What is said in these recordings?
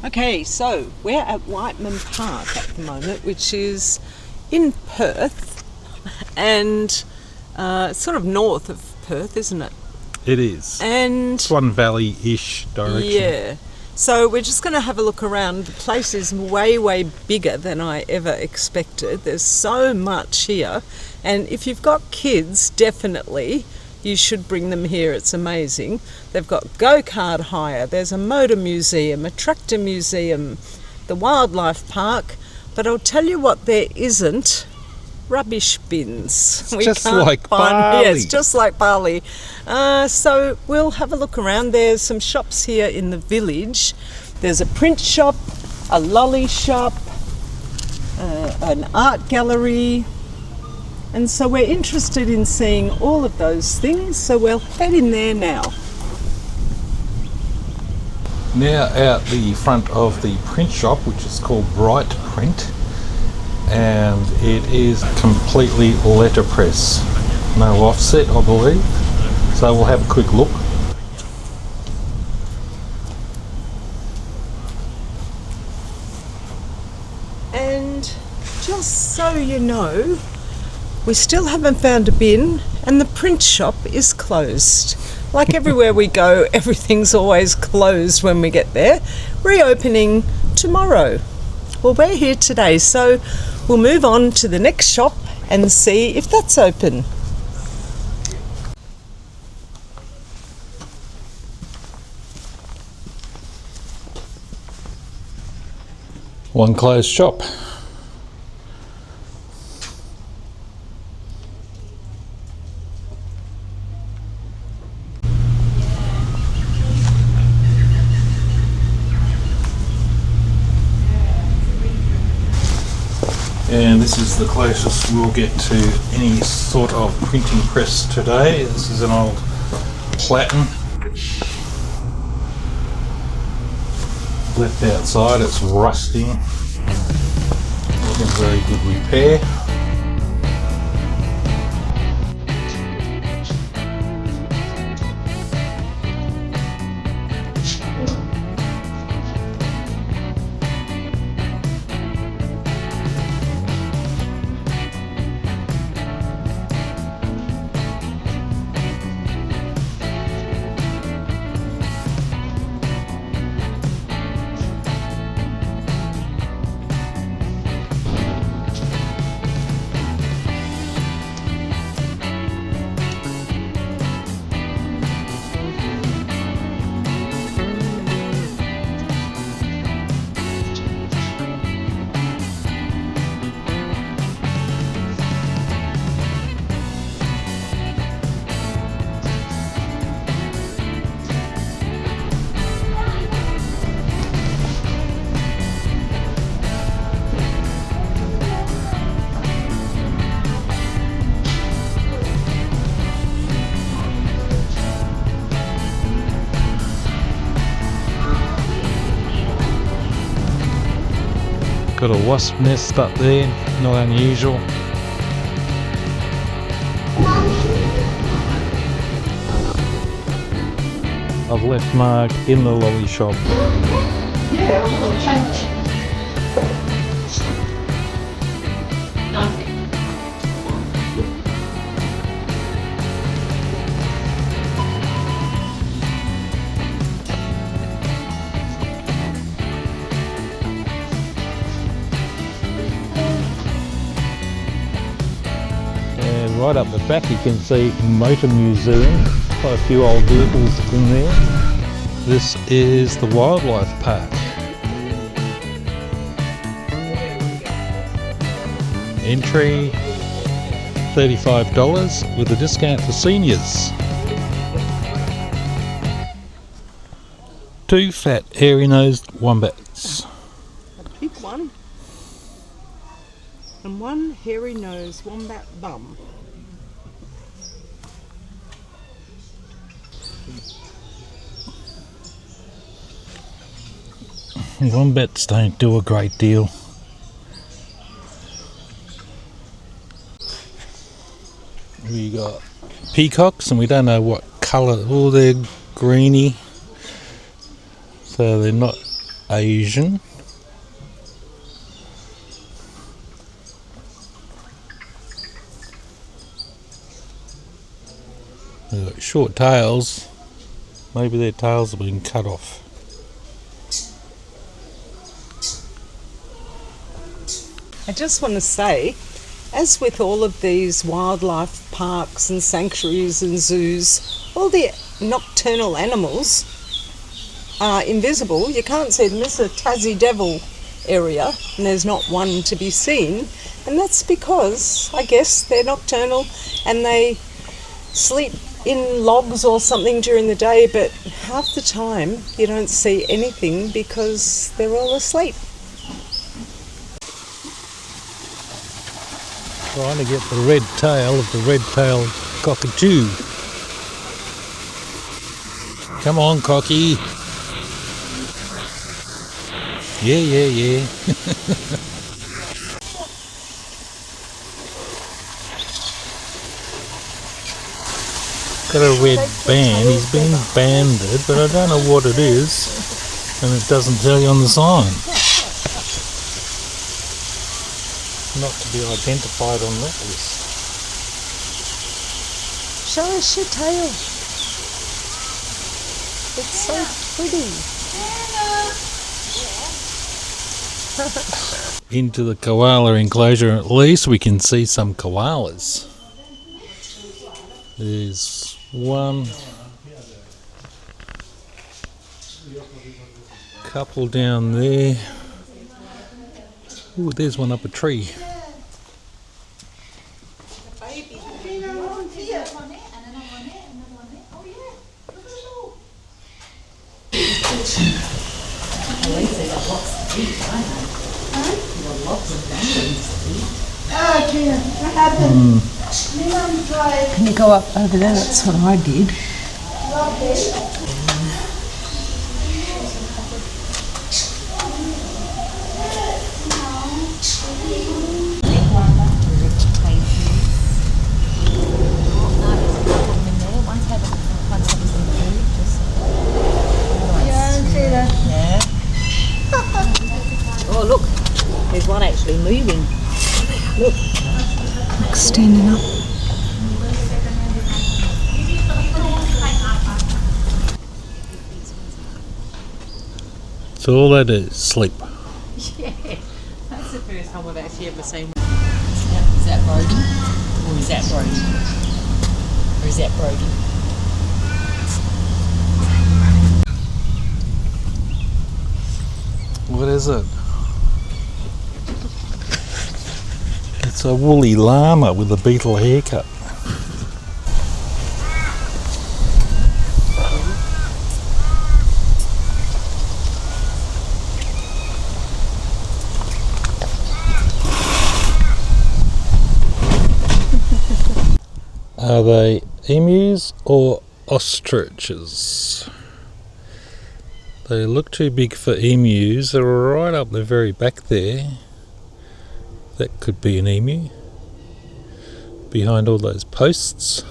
Okay, so we're at Whiteman Park at the moment, which is in Perth, and sort of north of Perth, isn't it? It is. And Swan Valley-ish direction. yeah, so we're just going to have a look around. The place is way, way bigger than I ever expected. There's so much here, and if you've got kids, definitely you should bring them here. It's amazing. They've got go-kart hire, there's a motor museum, a tractor museum, the wildlife park, but I'll tell you what there isn't: rubbish bins. It's just like Bali. Yeah, it's just like Bali. So we'll have a look around. There's some shops here in the village. There's a print shop, a lolly shop, an art gallery. And so we're interested in seeing all of those things, so we'll head in there now. Now out the front of the print shop, which is called Bright Print, and it is completely letterpress, no offset, I believe. So we'll have a quick look. And just so you know, we still haven't found a bin, and the print shop is closed. Like everywhere we go, everything's always closed when we get there. Reopening tomorrow. Well, we're here today, so we'll move on to the next shop and see if that's open. One closed shop. And this is the closest we'll get to any sort of printing press today. This is an old platen. Left outside, it's rusting. Not in very good repair. Got a wasp nest up there, not unusual. I've left Mark in the lolly shop. Right up the back you can see Motor Museum, quite a few old vehicles in there. This is the Wildlife Park. Entry $35 with a discount for seniors. 2 fat hairy-nosed wombats. A big one. And one hairy-nosed wombat bum. Wombats don't do a great deal. We got peacocks, and we don't know what colour. Oh, they're greeny, so they're not Asian. They've got short tails. Maybe their tails have been cut off. I just want to say, as with all of these wildlife parks and sanctuaries and zoos, all the nocturnal animals are invisible. You can't see them. This is a Tassie Devil area and there's not one to be seen, and that's because I guess they're nocturnal and they sleep in logs or something during the day, but half the time you don't see anything because they're all asleep. Trying to get the red tail of the red-tailed cockatoo. Come on, cocky. Yeah. Got a red band. He's been banded, but I don't know what it is, and it doesn't tell you on the sign. Not to be identified on that list. Show us your tail. It's so pretty. Into the koala enclosure, at least we can see some koalas. There's one, couple down there. Ooh, there's one up a tree. Can you go up over there? That's what I did. Oh look, there's one actually moving. Look. Standing up. So all that is sleep. Yeah, that's the first time I've actually ever seen one. Is that Brody? Or is that Brody? Or is that Brody? What is it? It's a woolly llama with a beetle haircut. Are they emus or ostriches? They look too big for emus. They're right up the very back there. That could be an emu. Behind all those posts.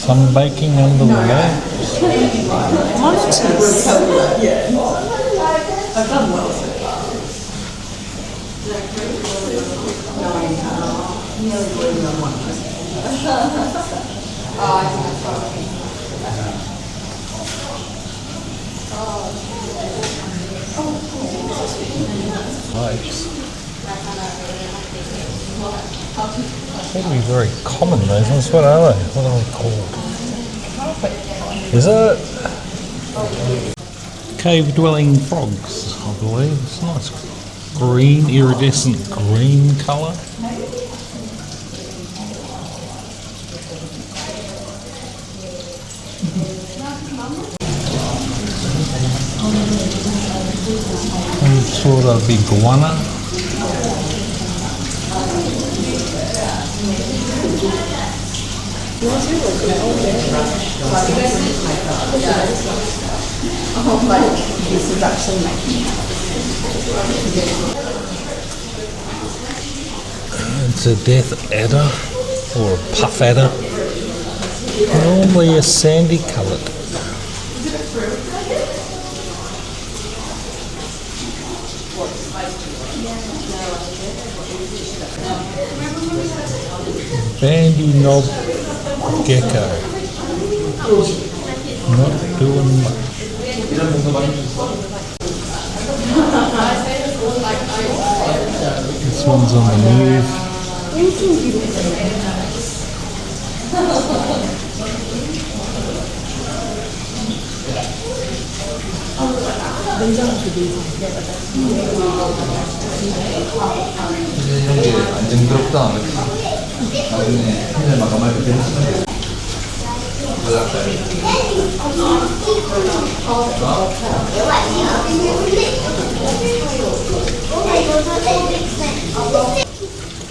Sunbaking under the lamps. Monitors. I've done well. They'd be very common, those ones. What are they? What are they called? Is it? Cave-dwelling frogs, I believe. It's a nice green, iridescent green colour. Some sort of iguana. This is actually making It's a death adder. or a puff adder. Normally a sandy coloured. Bandy knob gecko. Not doing much. This one's on the move.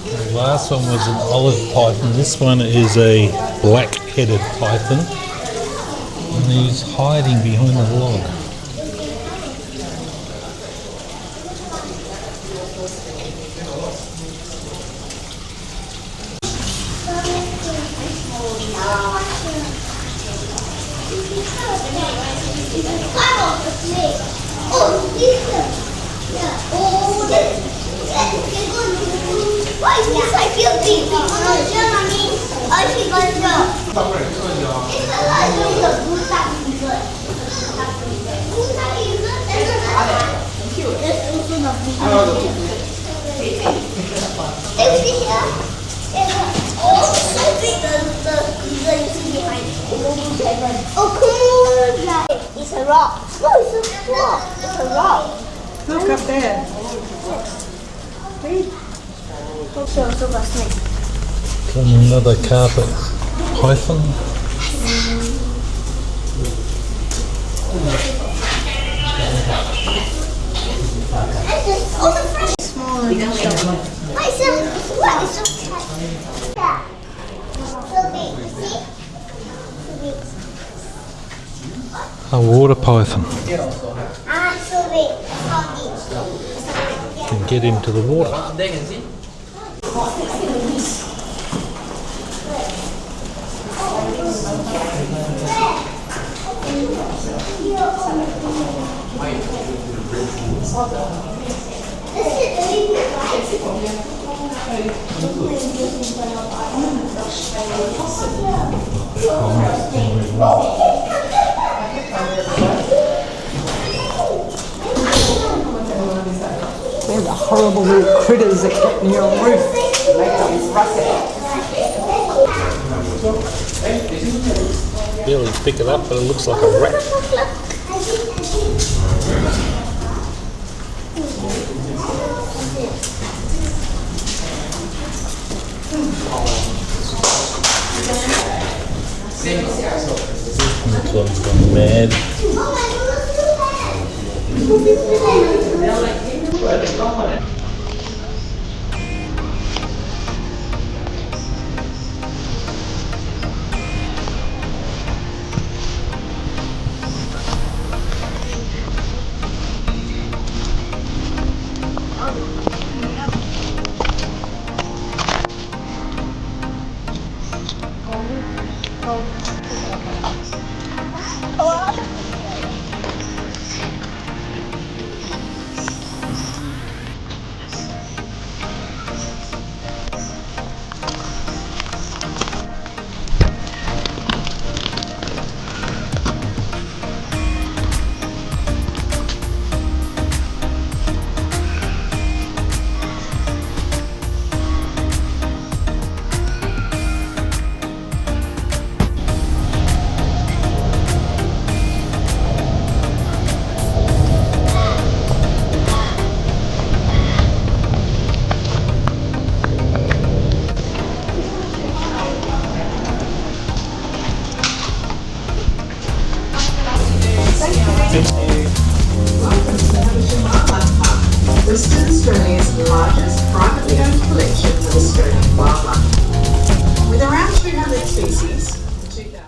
The last one was an olive python. This one is a black-headed python, and he's hiding behind the log. Oh, come on! It's a rock. No, it's a rock. It's a rock. Look up there. Silver snake. Another carpet python. Smaller than what is so tight? Yeah. So big, you see? A water python. So big. Can get into the water. They're the horrible little critters that get in your roof. Barely pick it up, but it looks like a rat. This one's gone mad. Western Australia's largest privately owned collection of Australian wildlife. With around 200 species,